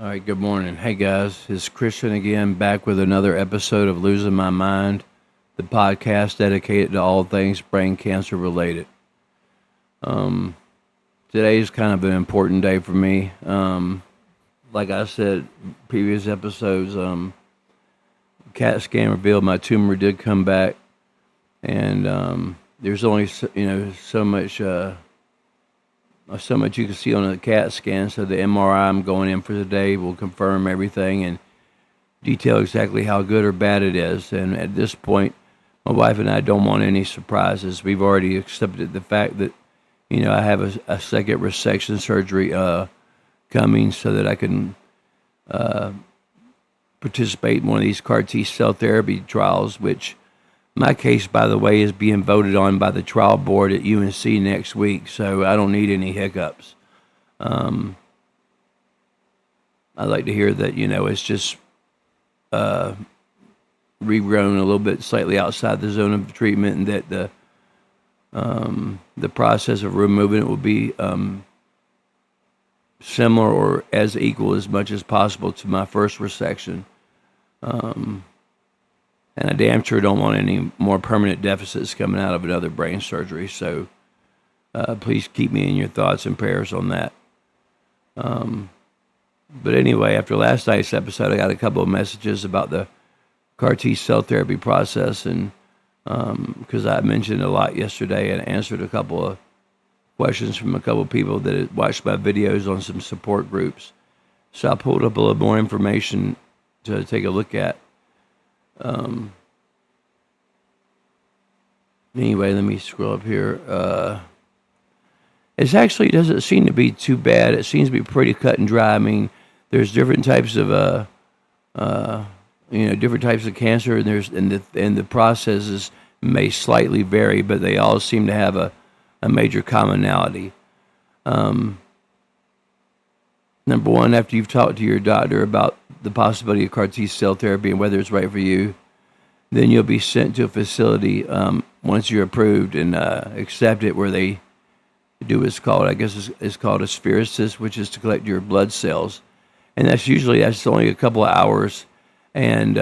All right, good morning. Hey guys, it's Christian again, back with another episode of Losing My Mind, the podcast dedicated to all things brain cancer related. Today is kind of an important day for me. Like I said, previous episodes, CAT scan revealed my tumor did come back, and there's only so much you can see on a CAT scan. So the MRI I'm going in for today will confirm everything and detail exactly how good or bad it is. And at this point, my wife and I don't want any surprises. We've already accepted the fact that, I have a second resection surgery coming so that I can participate in one of these CAR T cell therapy trials, which my case, by the way, is being voted on by the trial board at UNC next week, so I don't need any hiccups. I'd like to hear that, it's just regrown a little bit slightly outside the zone of treatment, and that the process of removing it will be similar or as equal as much as possible to my first resection. And I damn sure don't want any more permanent deficits coming out of another brain surgery. So please keep me in your thoughts and prayers on that. But anyway, after last night's episode, I got a couple of messages about the CAR T cell therapy process, and because I mentioned a lot yesterday and answered a couple of questions from a couple of people that had watched my videos on some support groups. So I pulled up a little more information to take a look at. Anyway, let me scroll up here. It actually doesn't seem to be too bad. It seems to be pretty cut and dry. I mean, there's different types of different types of cancer, and the processes may slightly vary, but they all seem to have a major commonality. Number one, after you've talked to your doctor about the possibility of CAR T cell therapy and whether it's right for you, then you'll be sent to a facility once you're approved and accepted, where they do what's called, I guess it's called a spherocyst, which is to collect your blood cells. And that's only a couple of hours. And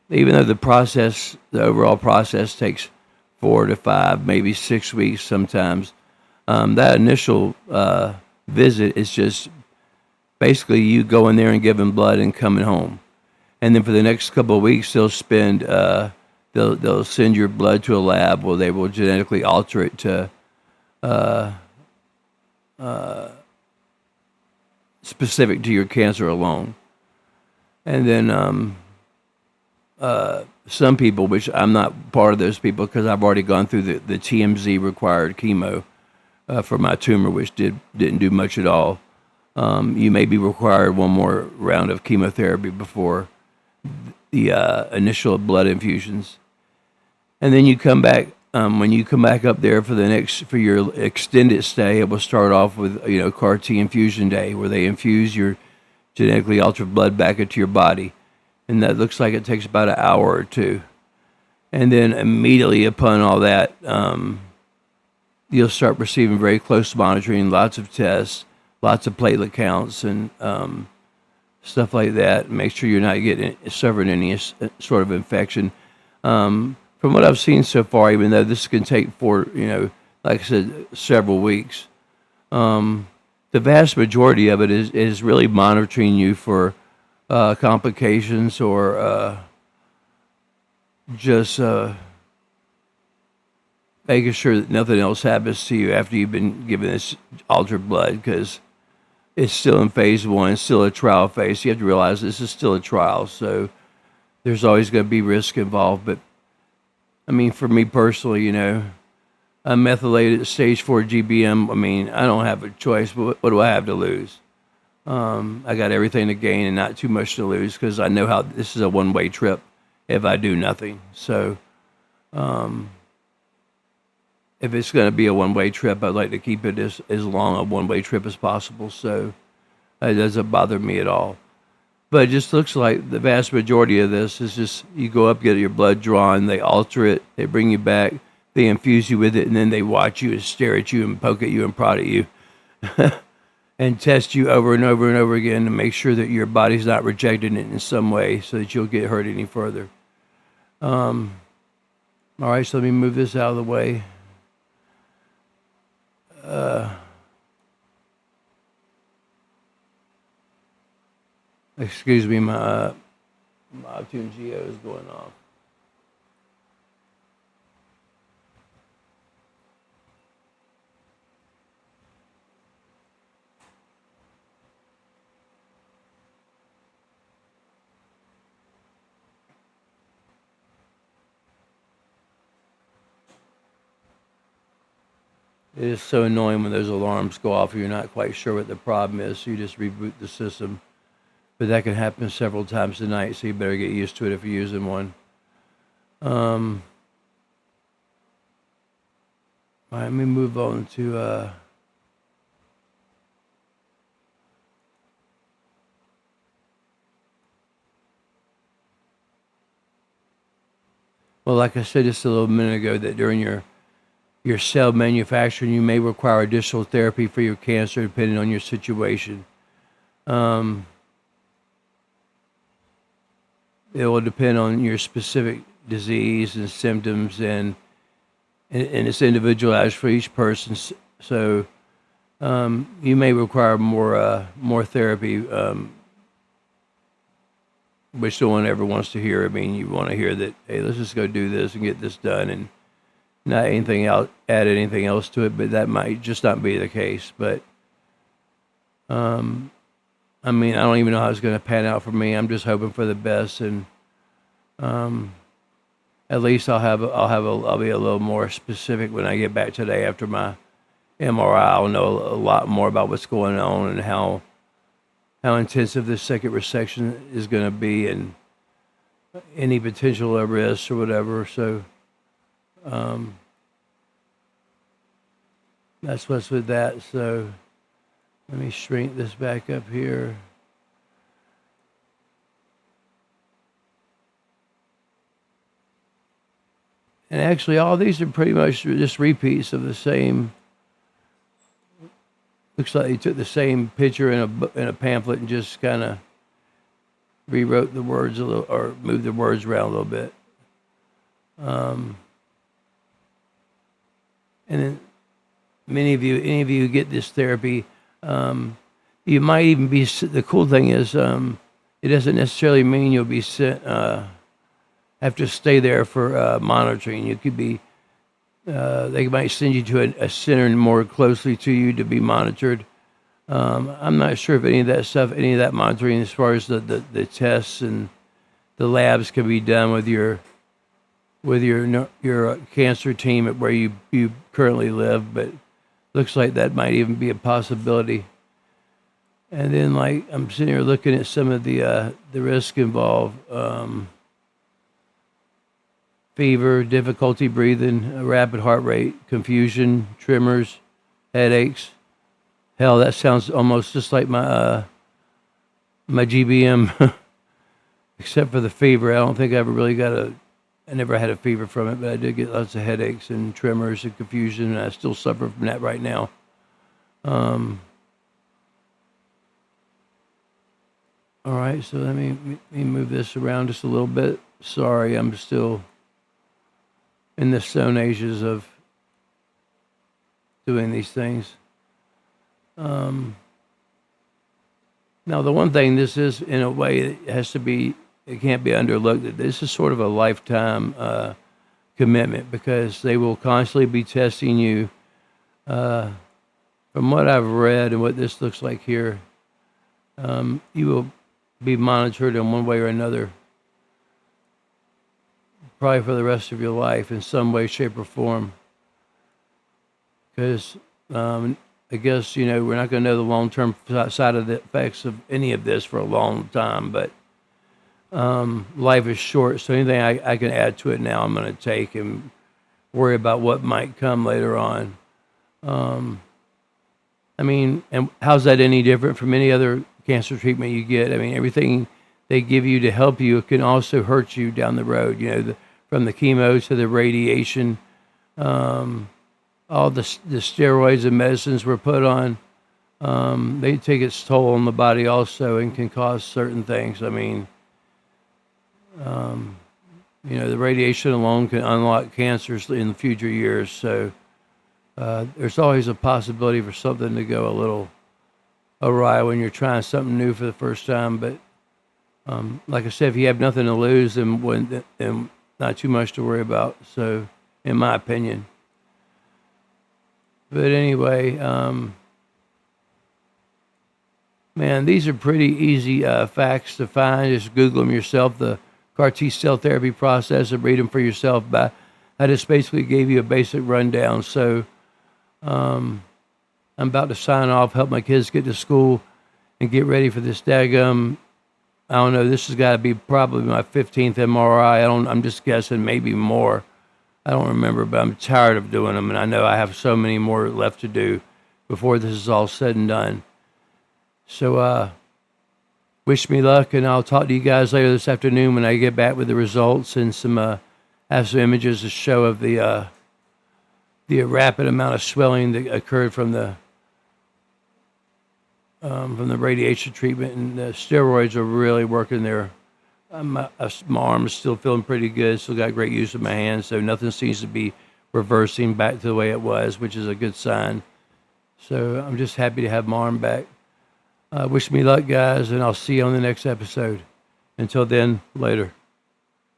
even though the overall process takes 4 to 5, maybe 6 weeks sometimes, that initial visit is just basically you going there and giving blood and coming home. And then for the next couple of weeks, they'll send your blood to a lab where they will genetically alter it to specific to your cancer alone. And then some people, which I'm not part of those people because I've already gone through the TMZ required chemo for my tumor, which didn't do much at all. You may be required one more round of chemotherapy before the initial blood infusions, and then you come back. When you come back up there for your extended stay, it will start off with CAR T infusion day, where they infuse your genetically altered blood back into your body, and that looks like it takes about an hour or two. And then immediately upon all that, you'll start receiving very close monitoring, lots of tests, lots of platelet counts, and stuff like that. Make sure you're not suffering any sort of infection. From what I've seen so far, even though this can take like I said, several weeks, the vast majority of it is really monitoring you for complications or just making sure that nothing else happens to you after you've been given this altered blood, because it's still in phase 1, it's still a trial phase. You have to realize this is still a trial, so there's always going to be risk involved. But I mean, for me personally, I'm methylated stage 4 GBM. I mean, I don't have a choice. What do I have to lose? I got everything to gain and not too much to lose, because I know how this is a one-way trip if I do nothing. So if it's going to be a one-way trip, I'd like to keep it as long a one-way trip as possible. So it doesn't bother me at all. But it just looks like the vast majority of this is just you go up, get your blood drawn, they alter it, they bring you back, they infuse you with it, and then they watch you and stare at you and poke at you and prod at you. and test you over and over and over again to make sure that your body's not rejecting it in some way so that you'll get hurt any further. All right, so let me move this out of the way. Excuse me, my Tune Geo is going off. It is so annoying when those alarms go off and you're not quite sure what the problem is, so you just reboot the system. But that can happen several times a night, so you better get used to it if you're using one. All right, let me move on to well, like I said just a little minute ago, that during your cell manufacturing, you may require additional therapy for your cancer depending on your situation. It will depend on your specific disease and symptoms, and it's individualized for each person. So you may require more therapy, which no one ever wants to hear. I mean, you want to hear that, hey, let's just go do this and get this done, and not anything else, add anything else to it. But that might just not be the case. But I mean, I don't even know how it's going to pan out for me. I'm just hoping for the best, and at least I'll be a little more specific when I get back today after my MRI. I'll know a lot more about what's going on and how intensive this second resection is going to be, and any potential risks or whatever. So that's what's with that. So let me shrink this back up here. And actually, all these are pretty much just repeats of the same. Looks like they took the same picture in a pamphlet and just kind of rewrote the words a little, or moved the words around a little bit. And then any of you who get this therapy, you might even be. The cool thing is, it doesn't necessarily mean you'll be sent. Have to stay there for monitoring. You could be. They might send you to a center more closely to you to be monitored. I'm not sure if any of that monitoring, as far as the tests and the labs, can be done with your cancer team at where you currently live, but looks like that might even be a possibility. And then, like, I'm sitting here looking at some of the risk involved. Fever, difficulty breathing, rapid heart rate, confusion, tremors, headaches. Hell, that sounds almost just like my GBM, except for the fever. I don't think I ever really I never had a fever from it, but I did get lots of headaches and tremors and confusion, and I still suffer from that right now. All right, so let me move this around just a little bit. Sorry, I'm still in the stone ages of doing these things. Now, the one thing this is, in a way, it can't be underlooked, that this is sort of a lifetime commitment, because they will constantly be testing you. From what I've read and what this looks like here, you will be monitored in one way or another, probably for the rest of your life in some way, shape, or form. Because I guess, we're not going to know the long-term side of the effects of any of this for a long time, but life is short, so anything I can add to it now, I'm going to take and worry about what might come later on. I mean, and how's that any different from any other cancer treatment you get? I mean, everything they give you to help you can also hurt you down the road, from the chemo to the radiation, all the steroids and medicines we're put on. They take its toll on the body also and can cause certain things. I mean, the radiation alone can unlock cancers in future years. So there's always a possibility for something to go a little awry when you're trying something new for the first time. But like I said, if you have nothing to lose, then not too much to worry about. So, in my opinion. But anyway, man, these are pretty easy facts to find. Just Google them yourself. The CAR T cell therapy process, and read them for yourself. But I just basically gave you a basic rundown. So I'm about to sign off, help my kids get to school, and get ready for this daggum. I don't know. This has got to be probably my 15th MRI. I'm just guessing, maybe more. I don't remember, but I'm tired of doing them, and I know I have so many more left to do before this is all said and done. So, wish me luck, and I'll talk to you guys later this afternoon when I get back with the results and have some images to show of the rapid amount of swelling that occurred from the radiation treatment, and the steroids are really working there. My arm is still feeling pretty good. Still got great use of my hands, so nothing seems to be reversing back to the way it was, which is a good sign. So I'm just happy to have my arm back. Wish me luck, guys, and I'll see you on the next episode. Until then, later.